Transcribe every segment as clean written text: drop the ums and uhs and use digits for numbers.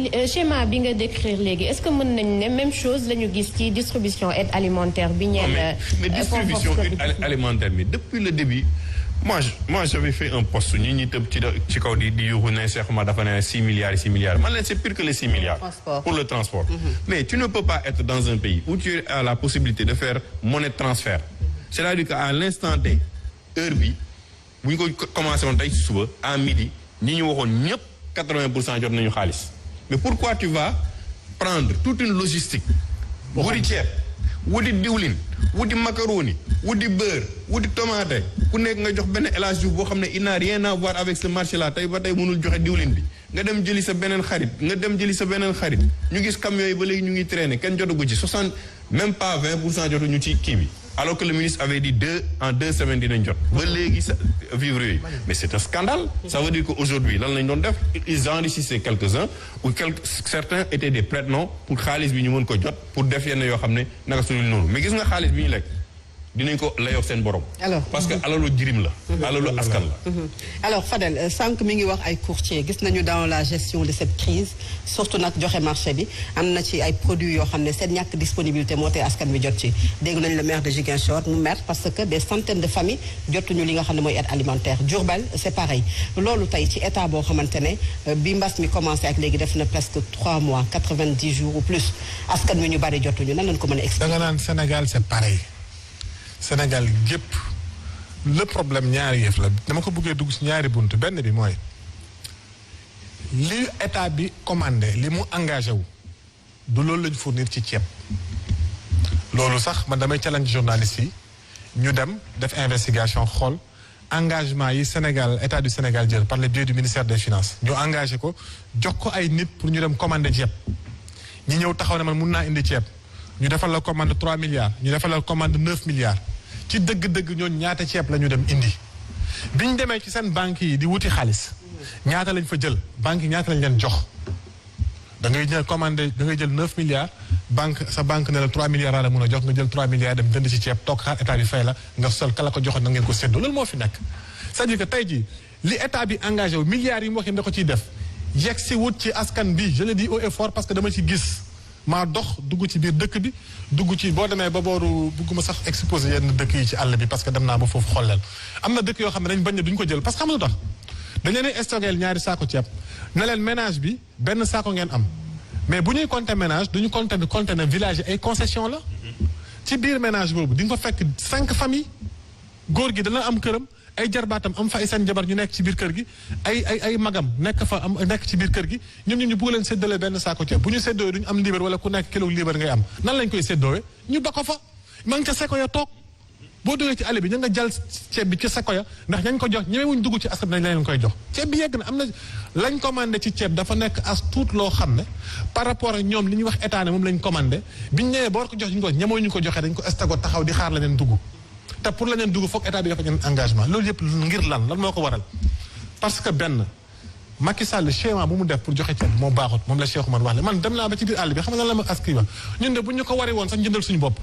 schéma bi nga décrire léegi est-ce que mën nañ ne même chose la ñu gis ci distribution aide alimentaire bi ñeel. mais distribution aide alimentaire bi depuis le début. moi j'avais fait un post ñi tëb ci kaw di yuuxu ne Cheikh Oumar dafa ne 6 milliards man leen c'est pire que les 6 milliards pour le transport mais tu ne peux pas être dans un pays où tu as la possibilité de faire monnaie de transfert c'est-à-dire qu'à l'instant T heure bi bu ñu ko commencé woon tey suba à midi ñi ñu waxoon ñëpp 80% jot nañu xaalis mais pourquoi tu vas prendre toute une logistique wuti ceeb wuti diwlin wuti macaroni wuti beurre wuti tomate ku nekk nga jox benn El Hadj Diouf boo xam ne il n'a rien à voir avec ce marché là tey ba tey mënul joxe diwlin bi nga dem jëli sa beneen xarit ñu gis camions yi ba léegi ñu ngi traîner kenn jotagu ci 60 même pas 20% jotuñu ci kii bi alors que le ministre avait dit en 2 semaines dinañ jot ba léegi sa vivre yooyu mais c'est un scandale ça veut dire que aujourd'hui lan lañ doon def ils enrichissaient quelques-uns ou certains étaient des prête-noms pour xaalis bi ñu mën ko jot pour def yenn yoo xam ne naka suñu noonu mais gis nga xaalis bi ñu lekk dinañ ko layoo seen borom. alors parce que alalu jirim la. alalu askan la. alors Fadel sànq mi ngi wax ay courtiers gis nañu dans la gestion de cette crise surtout nag joxe marché bi am na ci ay produits yoo xam ne seen ñàkk disponibilité moo tee askan bi jot ci dégg nañu le maire de Ziguinchor mu maire parce que des centaines de familles jotuñu li nga xam ne mooy aide alimentaire Diourbel c'est pareil loolu tey ci état boo xamante ne bi mbas mi commencé ak léegi def na presque 3 mois 90 jours ou plus askan wi ñu bari jotuñu nan lañ ko mën a expliquer. da nga naan Sénégal c'est pareil. Sénégal gépp le problème ñaari yëf la dama ko bëggee dugg ci ñaari bunt benn bi mooy li état bi commandé li mu engagé wu du loolu lañ fournir ci ceeb loolu sax man damay challenge journalistes yi ñu dem def investigation xool engagement yi Sénégal état du Sénégal jël par le biais du ministère des finances ñu engagé ko jox ko ay nit pour ñu dem commander ceeb ñi ñëw taxaw ne man mun naa indi ceeb ñu defal la commande 3 milliards ñu defal la commande 9 milliards ci dëgg-dëgg ñooñu ñaata ceeb la ñu dem indi bi ñu demee ci seen banques yi di wuti xaalis ñaata lañ fa jël banque yi ñaata lañ leen jox da ngay jël commandé da ngay jël 9 milliards sa banque ne la 3 milliards la mun a jox nga jël 3 milliards dem jënd ci ceeb toog xaar état bi fay la nga sol kala ko joxoon na ngeen ko séddoo loolu moo fi nekk c'est-à-dire que tey jii li état bi engagé wu milliards yi mu wax da ko ciy def yegg si wut ci askan bi je le dis haut et fort parce que dama ci gis maa dox dugg ci biir dëkk bi dugg ci boo demee ba booru bugguma sax exposé yenn dëkk yi ci àll bi parce que dem naa ba foofu xolleel am na dëkk yoo xam ne dañ bañ ne duñ ko jël parce que xam nga tax dañ leen stockeel ñaari saako ceeb ne leen ménage bi benn saako ngeen am mais bu ñuy compter ménage duñu compter ne village yi ay concession la ci biir ménage boobu di nga fa fekk 5 familles góor gi dana am këram ay jarbaatam am fa ay seen jabar ñu nekk ci biir kër gi ay magam nekk ci biir kër gi ñoom ñu bëgg leen séddale benn saako ceeb bu ñu séddoo duñu am liibar wala ku nekk kilo liibar ngay am nan lañ koy séddoowe ñu ba ko fa ma ngi ca seko ya toog boo duggee ci àll bi ña nga jàll ceeb bi ci seko ya ndax ñañ ko jox ñemewuñ dugg ci askan nañ leen koy jox ceeb bi yegg na am na lañ commandé ci ceeb dafa nekk as tuut loo xam ne par rapport ak ñoom li ñuy wax état ne moom lañ commandé biñ ñëwee boo war ko jox ñu ko ñemoo ñu ko joxee dañ ko stago taxaw di xaar la leen dugg te pour la leen dugg foog état bi dafa ñeen engagement loolu yëpp ngir lan moo ko waral parce que benn Macky Sall schéma bu mu def pour joxe ceeb moo baaxut moom la Cheikh Oumar wax le man dem naa ba ci biir àll bi xam nga lan la ma askri wax ñun de bu ñu ko wari woon sax jëndal suñu bopp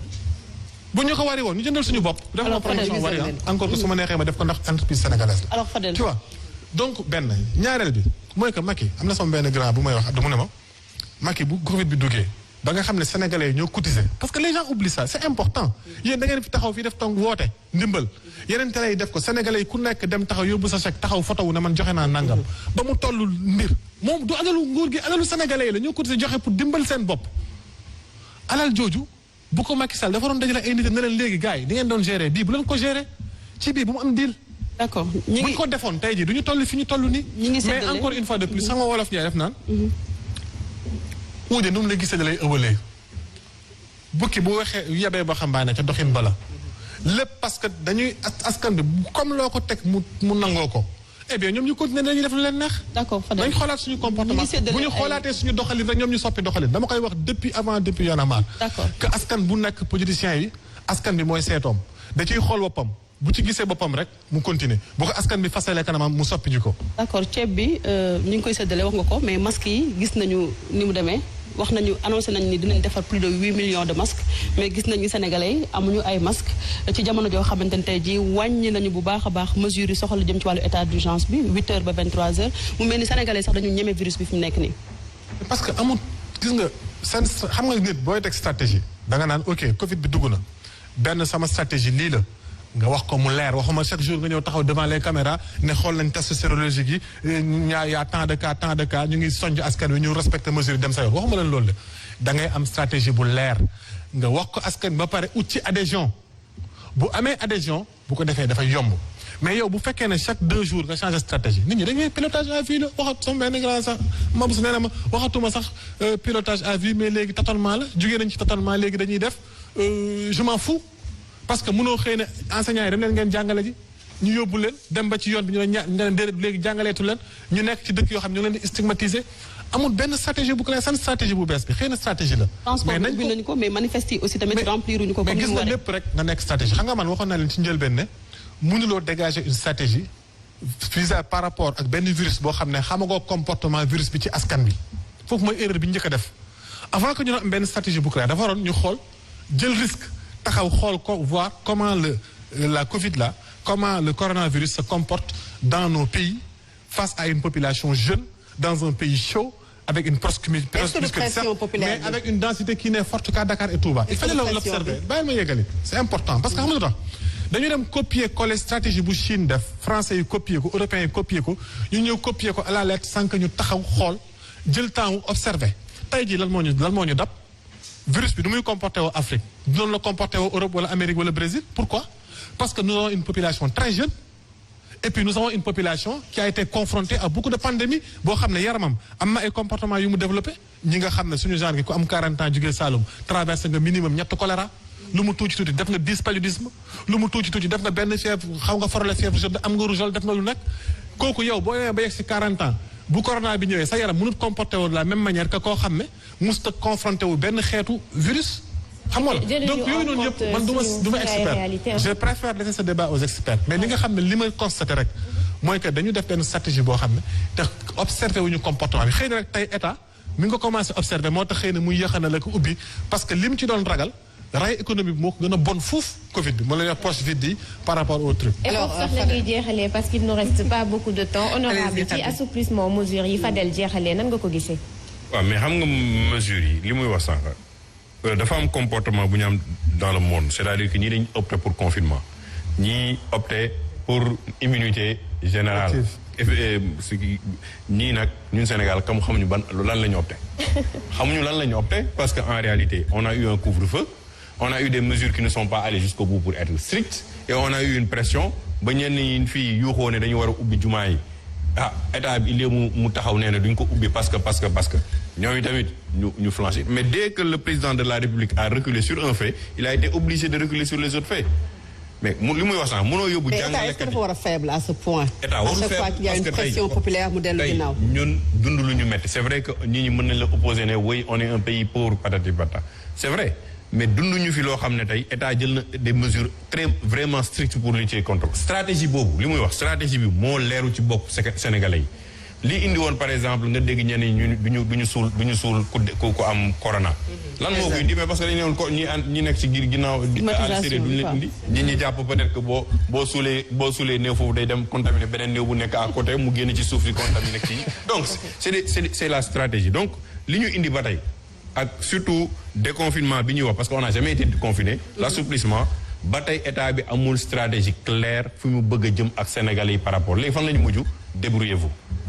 bu ñu ko wari woon ñu jëndal suñu bopp def ma promotion wari encore que su ma neexee ma def ko ndax entreprise sénégalaise la tu vois donc benn ñaareel bi mooy que Macky am na sama benn grand bu may wax du mu ne ma Macky bu Covid bi duggee ba nga xam ne sénégalais yi ñoo cotisé parce que les gens oublient ça c'est important yéen da ngeen fi taxaw fii def tong woote ndimbal yeneen télé yi def ko sénégalais yi ku nekk dem taxaw yóbbu sa chèque taxaw photo wu ne man joxe naa nangam ba mu tollu mbir moom du alalu nguur gi alalu sénégalais yi la ñoo cotisé joxe pour dimbal seen bopp alal jooju bu ko Macky Sall dafa doon dajale ay nit ne leen léegi gars yi di ngeen doon gérer bii bu leen ko gérer ci bii bu mu am deal d'accord buñ ko defoon tey jii du ñu toll fi ñu toll nii mais encore une fois de plus sama wolof ñaay def naan uude nu mu la gisee da lay ëwalee bukki bu waxee yebee ba xambaane ca doxin bala lépp parce que dañuy askan bi comme loo ko teg mu nangoo ko eh bien ñoom ñu continuer dañuy def lu leen neex. d'accord dañ xoolaat suñu comportement bu ñu xoolaatee suñu doxalin rek ñoom ñu soppi doxalin dama koy wax depuis Y'en a marre. d'accord que askan bu nekk politiciens yi askan bi mooy seetoom da ciy xool boppam bu ci gisee boppam rek mu continuer bu ko askan bi fasalee kanamam mu soppi ji ko. d'accord ceeb bi ñu ngi koy séddale wax nga ko mais masques yi gis nañu ni mu demee. wax nañu annoncé nañ ni dinañ defar plus de 8 millions de masques mais gis nañu sénégalais yi amuñu ay masques ci jamono joo xamante ne tey jii wàññi nañu bu baax a baax mesures yi soxla jëm ci wàllu état d'urgence bi 8h ba 23h mu mel ni sénégalais sax dañu ñeme virus bi fi mu nekk nii. parce que amul gis nga seen xam nga nit booy teg stratégie da nga naan ok Covid bi dugg na benn sama stratégie lii la nga wax ko mu leer waxuma chaque jour nga ñëw taxaw devant les caméras ne xool nañ test sérologique yi yaa tant de cas ñu ngi sonj askan wi ñu respecté mesure yi dem sa yoon waxuma leen loolu la da ngay am stratégie bu leer nga wax ko askan ba pare ut ci adhésion bu amee adhésion bu ko defee dafay yomb mais yow bu fekkee ne chaque 2 jours nga changer stratégie nit ñi dañuy pilotage à vue la waxat sama benn grand sax Mabous nee na ma waxatuma sax pilotage à vue mais léegi tâtonnement la jugee nañ ci tâtonnement léegi dañuy def je m'en fous parce que mënoo xëy ne enseignants yi dem leen ngeen jàngale ji ñu yóbbu leen dem ba ci yoon bi ñu ne déedéet léegi jàngaleetu leen ñu nekk ci dëkk yoo xam ne ñu leen di stigmatiser amul benn stratégie bu clair seen stratégie bu bees bi xëy na stratégie la. mais nañ ko mais manifester aussi tamit remplir uñu ko comme mais gis nga lépp rek nga nekk stratégie xam nga man waxoon naa leen ci njëlbeen ne mënuloo dégager une stratégie visée par rapport ak benn virus boo xam ne xamagoo comportement virus bi ci askan bi foofu mooy erreur bi ñu njëkk a def avant que ñu doon am benn stratégie bu clair dafa waroon ñu xool jël risque taxaw xool ko voir comment la Covid là comment le coronavirus se comporte dans nos pays face à une population jeune dans un pays chaud avec une proximité mais avec une densité qui n'est forte qu'à Dakar et Touba. Il fallait l'observer bàyyil ma yeggali c'est important parce que xam nga lu tax dañu dem copier coller stratégie bu Chine def français yi copier ko européens yi copier ko ñu ñëw copier ko à la lettre sans que ñu taxaw xool jël temps wu observer tey jii lan moo ñu dab virus bi du muy comporté woo Afrique noonu la comporté woo Europe wala Amérique wala Brésil pourquoi parce que nous avons une population très jeune et puis nous avons une population qui a été confrontée à beaucoup de pandémies boo xam ne yaramam am na ay comportements yu mu développé ñi nga xam ne suñu genre gi ku am 40 ans jugee Saloum traversé nga minimum ñett choléra lu mu tuuti def nga 10 paludisme lu mu tuuti def nga benn fièvre xaw nga farole fièvre jaune am nga rougeole def nga lu nekk kooku yow boo yemee ba yegg si 40 ans bu corona bi ñëwee sa yaram mënut comporté wu de la même manière que koo xam ne mosut a confronté wu benn xeetu virus. xam nga la donc yooyu noonu yëpp man du ma expert je préfère laisser ce débat aux experts mais li nga xam ne li may constaté rek mooy que dañu def benn stratégie boo xam ne te observé wuñu comportement bi xëy na rek tey état mi nga ko commencé observé moo tax xëy na muy yéex na la ko ubbi parce que li mu ci doon ragal ray économie bi moo ko gën a bon fuuf Covid bi moo lay wax poche vide yi par rapport au truc. alors sax la ñuy jeexalee parce qu'il ne reste pas beaucoup de temps honorable ci assouplissement mesures yi Fadel jeexalee nan nga ko gisee. waaw mais xam nga mesures yi li muy wax sànq dafa am comportement bu ñu am dans le monde c'est-à-dire que ñii dañu opté pour confinement ñii opté pour immunité générale. ñii nag ñun Sénégal comme xamuñu lan la ñu opté. xamuñu lan la ñu opté parce que en réalité on a eu un couvre-feu on a eu des mesures qui ne sont pas allées jusqu'au bout pour être strictes et on a eu une pression ba ñenn ñi fii yuuxoo ne dañu war a ubbi jumaa yi état bi il mu taxaw nee na duñ ko ubbi parce que ñoom tamit ñu flanché mais dès que le président de la République a reculé sur un fait il a été obligé de reculer sur les autres faits mais li muy wax sax mënoo yóbbu. jàngalekat est-ce que dafa war a faible à ce point. état warul faible à chaque fois qu'il y a une pression populaire mu dellu ginnaaw. ñun dund lu ñu métti c'est vrai que nit ñi mën nañ la opposer ne oui on est un pays pauvre patati patata c'est vrai mais dunduñu fi loo xam ne tey état jël na des mesures très vraiment strictes pour lutter contre stratégie boobu li muy wax stratégie bi moo leeru ci bopp sénégalais yi. li indi woon par exemple nga dégg ñenn ñi duñu suul ku am corona. lan moo ko indi mais parce que dañu ne woon ñi nekk ci ginnaaw. climatisation duñu leen indi. ñi jàpp peut-être que boo suulee néew foofu day dem contaminer beneen néew bu nekk à côté mu génn ci suuf di contaminer kii donc c'est la stratégie donc li ñu indi ba tey ak surtout déconfinement bi ñuy wax parce que on n'a jamais été confiné. l'assouplissement ba tey état bi amul stratégie claire fi mu bëgg a jëm ak sénégalais yi par rapport léegi fan la ñu mujj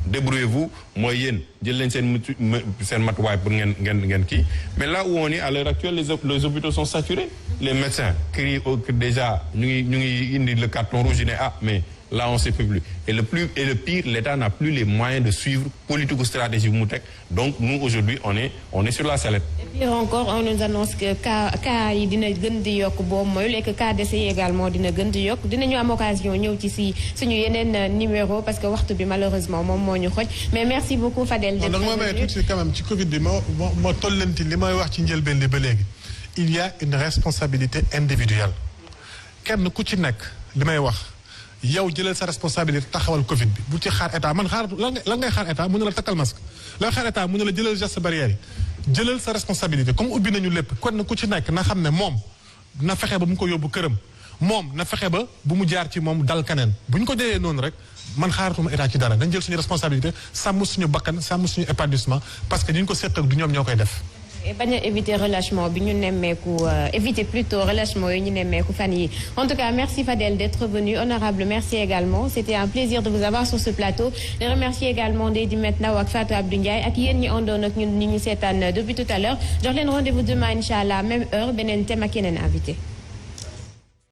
débrouillez-vous mooy yéen jël leen seen matuwaay pour ngeen kii mais là où on est à l'heure actuelle les hôpitaux sont saturés les médecins crient déjà ñu ngi indi le carton rouge ne mais là on sait plus et le pire l'État n'a plus les moyens de suivre politico-stratégie bu mu teg donc nous aujourd'hui on est sur la sellette. Et puis encore on nous annonce que cas yi dina gën di yokk boobu mooy lekk cas décès yi également dina gën di yokk dinañu am occasion ñëw ci suñu yeneen numéro parce que waxtu bi malheureusement moom moo ñu xoj mais merci beaucoup Fadel. donc moo may tuuti quand même ci Covid bi moo tollanti li may wax ci njëlbeen li ba léegi il y a une responsabilité individuelle kenn ku ci nekk li may wax. yow jëlal sa responsabilité taxawal Covid bi bu ci xaar état lan ngay xaar état mu ne la takkal masque la xaar état mu ne la jëlal geste barrière yi jëlal sa responsabilité comme ubbi nañu lépp kon ku ci nekk na xam ne moom na fexe ba mu ko yóbbu këram moom na fexe ba bu mu jaar ci moom dal keneen bu ñu ko jëlee noonu rek man xaaratuma état ci dara dañ jël suñu responsabilité sàmm suñu bakkan sàmm suñu épanouissement parce que ñu ko seq ak du ñoom ñoo koy def. bañ a éviter relâchement bi ñu nemmeeku éviter plutôt relâchement yi ñu nemmeeku fan yi en tout cas merci Fadel d'être venu honorable merci également c'était un plaisir de vous avoir sur ce plateau de remercier également Ndeye Metnaw ak Fatou Abdou Ndiaye ak yéen ñi àndoon ak ñun ñi ñu seetaan depuis tout à l'heure jox leen rendez-vous demain incha allah même heure beneen thème ak yeneen invité